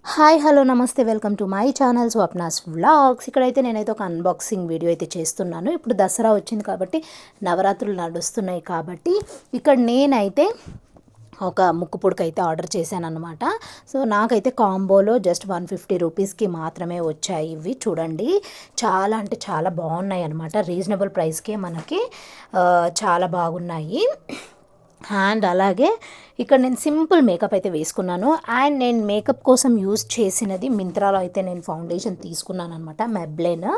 Hi hello నమస్తే welcome to my channel Swapna's vlogs. ఇక్కడైతే నేనైతే ఒక అన్బాక్సింగ్ వీడియో అయితే చేస్తున్నాను. ఇప్పుడు దసరా వచ్చింది కాబట్టి నవరాత్రులు నడుస్తున్నాయి కాబట్టి ఇక్కడ నేనైతే ఒక ముక్కు పుడక అయితే ఆర్డర్ చేశాను అనమాట. సో నాకైతే కాంబోలో జస్ట్ 150 రూపీస్కి మాత్రమే వచ్చాయి. ఇవి చూడండి, చాలా అంటే చాలా బాగున్నాయి అనమాట. రీజనబుల్ ప్రైస్కే మనకి చాలా బాగున్నాయి. అండ్ అలాగే ఇక్కడ నేను సింపుల్ మేకప్ అయితే వేసుకున్నాను. అండ్ నేను మేకప్ కోసం యూజ్ చేసినది మింత్రాలో అయితే నేను ఫౌండేషన్ తీసుకున్నాను అనమాట, మెబ్లెన్.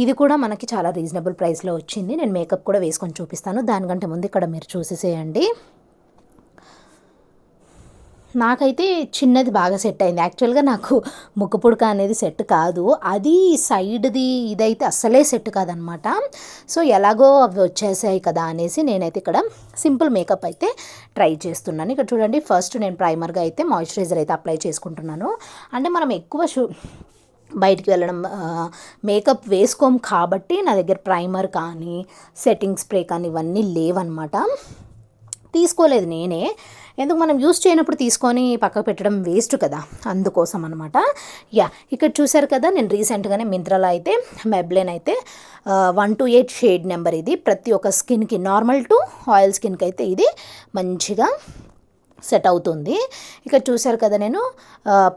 ఇది కూడా మనకి చాలా రీజనబుల్ ప్రైస్లో వచ్చింది. నేను మేకప్ కూడా వేసుకొని చూపిస్తాను. దానికంటే ముందు ఇక్కడ మీరు చూసేసేయండి. నాకైతే చిన్నది బాగా సెట్ అయింది. యాక్చువల్గా నాకు ముక్కు పుడక అనేది సెట్ కాదు, అది సైడ్ది ఇదైతే అస్సలే సెట్ కాదనమాట. సో ఎలాగో అవి వచ్చేసాయి కదా అనేసి నేనైతే ఇక్కడ సింపుల్ మేకప్ అయితే ట్రై చేస్తున్నాను. ఇక్కడ చూడండి, ఫస్ట్ నేను ప్రైమర్గా అయితే మాయిశ్చరైజర్ అయితే అప్లై చేసుకుంటున్నాను. అంటే మనం ఎక్కువ బయటికి వెళ్ళడం మేకప్ వేసుకోం కాబట్టి నా దగ్గర ప్రైమర్ కానీ సెట్టింగ్ స్ప్రే కానీ ఇవన్నీ లేవన్నమాట. తీసుకోలేదు నేనే, ఎందుకు మనం యూస్ చేయనప్పుడు తీసుకొని పక్కకు పెట్టడం వేస్ట్ కదా, అందుకోసం అనమాట. ఇక్కడ చూసారు కదా, నేను రీసెంట్గానే మింత్రాలో అయితే మెబ్లెన్ అయితే 128 షేడ్ నెంబర్. ఇది ప్రతి ఒక్క స్కిన్కి, నార్మల్ టు ఆయిల్ స్కిన్కి అయితే ఇది మంచిగా సెట్ అవుతుంది. ఇక్కడ చూసారు కదా, నేను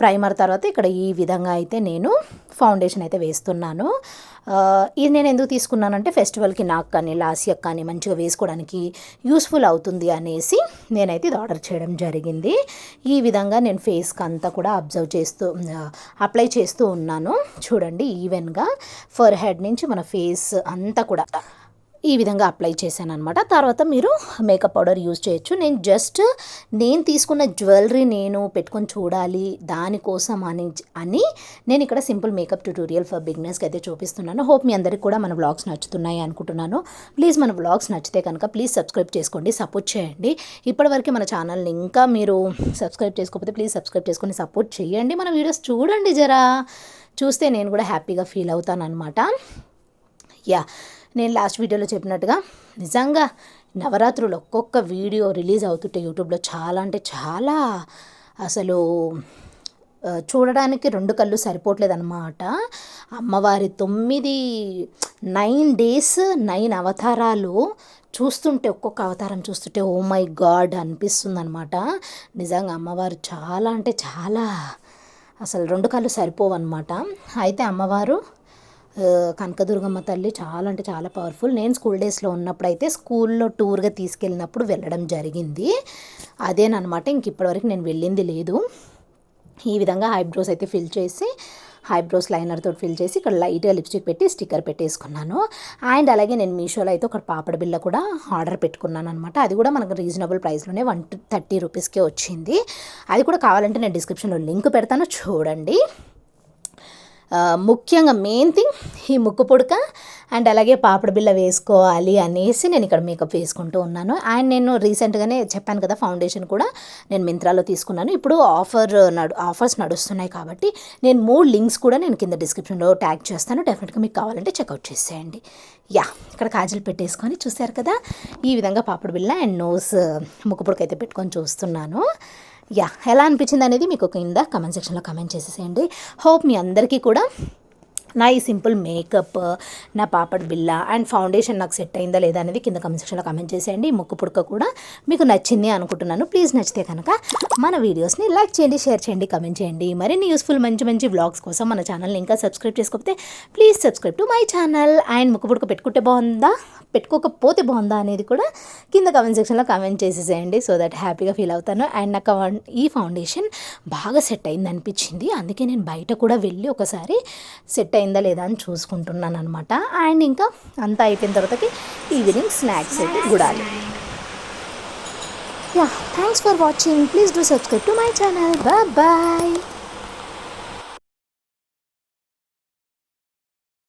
ప్రైమర్ తర్వాత ఇక్కడ ఈ విధంగా అయితే నేను ఫౌండేషన్ అయితే వేస్తున్నాను. ఇది నేను ఎందుకు తీసుకున్నానంటే ఫెస్టివల్కి నాకు కానీ లాస్యకి కానీ మంచిగా వేసుకోవడానికి యూస్ఫుల్ అవుతుంది అనేసి నేనైతే ఇది ఆర్డర్ చేయడం జరిగింది. ఈ విధంగా నేను ఫేస్కి అంతా కూడా అప్లై చేస్తూ ఉన్నాను. చూడండి, ఈవెన్గా ఫర్ హెడ్ నుంచి మన ఫేస్ అంతా కూడా ఈ విధంగా అప్లై చేశాను అనమాట. తర్వాత మీరు మేకప్ పౌడర్ యూజ్ చేయొచ్చు. నేను తీసుకున్న జ్యువెలరీ నేను పెట్టుకొని చూడాలి దానికోసం అని నేను ఇక్కడ సింపుల్ మేకప్ ట్యూటోరియల్ ఫర్ బిగినర్స్కి అయితే చూపిస్తున్నాను. హోప్ మీ అందరికీ కూడా మన వ్లాగ్స్ నచ్చుతున్నాయి అనుకుంటున్నాను. ప్లీజ్ మన వ్లాగ్స్ నచ్చితే కనుక ప్లీజ్ సబ్స్క్రైబ్ చేసుకోండి, సపోర్ట్ చేయండి. ఇప్పటివరకు మన ఛానల్ని ఇంకా మీరు సబ్స్క్రైబ్ చేసుకోకపోతే ప్లీజ్ సబ్స్క్రైబ్ చేసుకొని సపోర్ట్ చేయండి. మన వీడియోస్ చూడండి, చూస్తే నేను కూడా హ్యాపీగా ఫీల్ అవుతాను అనమాట. నేను లాస్ట్ వీడియోలో చెప్పినట్టుగా నిజంగా నవరాత్రులు ఒక్కొక్క వీడియో రిలీజ్ అవుతుంటే యూట్యూబ్లో చాలా అంటే చాలా అసలు చూడడానికి 2 కళ్ళు సరిపోవట్లేదన్నమాట. అమ్మవారి 9 డేస్ 9 అవతారాలు చూస్తుంటే, ఒక్కొక్క అవతారం చూస్తుంటే ఓ మై గాడ్ అనిపిస్తుంది అనమాట. నిజంగా అమ్మవారు చాలా అంటే చాలా అసలు 2 కళ్ళు సరిపోవన్నమాట. అయితే అమ్మవారు కనకదుర్గమ్మ తల్లి చాలా అంటే చాలా పవర్ఫుల్. నేను స్కూల్ డేస్లో ఉన్నప్పుడు అయితే స్కూల్లో టూర్గా తీసుకెళ్ళినప్పుడు వెళ్ళడం జరిగింది. అదేనమాట, ఇంక ఇప్పటివరకు నేను వెళ్ళింది లేదు. ఈ విధంగా ఐబ్రోస్ అయితే ఐబ్రోస్ లైనర్ తోటి ఫిల్ చేసి ఇక్కడ లైట్గా లిప్స్టిక్ పెట్టి స్టిక్కర్ పెట్టేసుకున్నాను. అండ్ అలాగే నేను మీషోలో అయితే ఒక పాపడ బిళ్ళ కూడా ఆర్డర్ పెట్టుకున్నాను అనమాట. అది కూడా మనకు రీజనబుల్ ప్రైస్లోనే 130 రూపీస్కే వచ్చింది. అది కూడా కావాలంటే నేను డిస్క్రిప్షన్లో లింక్ పెడతాను, చూడండి. ముఖ్యంగా మెయిన్ థింగ్ ఈ ముక్కు పుడక అండ్ అలాగే పాపడ బిళ్ళ వేసుకోవాలి అనేసి నేను ఇక్కడ మేకప్ వేసుకుంటూ ఉన్నాను. అండ్ నేను రీసెంట్గానే చెప్పాను కదా, ఫౌండేషన్ కూడా నేను మింత్రాలో తీసుకున్నాను. ఇప్పుడు ఆఫర్స్ నడుస్తున్నాయి కాబట్టి నేను 3 లింక్స్ కూడా నేను కింద డిస్క్రిప్షన్లో ట్యాగ్ చేస్తాను. డెఫినెట్గా మీకు కావాలంటే చెక్అవుట్ చేసేయండి. ఇక్కడ కాజల్ పెట్టేసుకొని చూసారు కదా, ఈ విధంగా పాపడ బిళ్ళ అండ్ నోస్ ముక్కు పుడక అయితే పెట్టుకొని చూస్తున్నాను. ఎలా అనిపించింది అనేది మీకు కింద కమెంట్ సెక్షన్లో కమెంట్ చేసేసేయండి. హోప్ మీ అందరికీ కూడా నా ఈ సింపుల్ మేకప్, నా పాపడ్ బిళ్ళ అండ్ ఫౌండేషన్ నాకు సెట్ అయిందా లేదా అనేది కింద కమెంట్ సెక్షన్లో కమెంట్ చేసేయండి. ముక్కు పుడక కూడా మీకు నచ్చింది అనుకుంటున్నాను. ప్లీజ్ నచ్చితే కనుక మన వీడియోస్ని లైక్ చేయండి, షేర్ చేయండి, కమెంట్ చేయండి. మరిన్ని యూస్ఫుల్ మంచి వ్లాగ్స్ కోసం మన ఛానల్ని ఇంకా సబ్స్క్రైబ్ చేసుకోకపోతే please subscribe to my channel. And ముక్కు పుడక పెట్టుకోకపోతే బాగుందా అనేది కూడా కింద కమెంట్ సెక్షన్లో కమెంట్ చేసేసేయండి, సో దట్ హ్యాపీగా ఫీల్ అవుతాను. అండ్ నాకు ఈ ఫౌండేషన్ బాగా సెట్ అయింది అనిపించింది, అందుకే నేను బయట కూడా వెళ్ళి ఒకసారి సెట్ అయిందా లేదా అని చూసుకుంటున్నాను అనమాట. అండ్ ఇంకా అంతా అయిపోయిన తర్వాతకి ఈవినింగ్ స్నాక్స్ అయితే గుడాలి. Thanks for watching. Please do subscribe to my channel. Bye.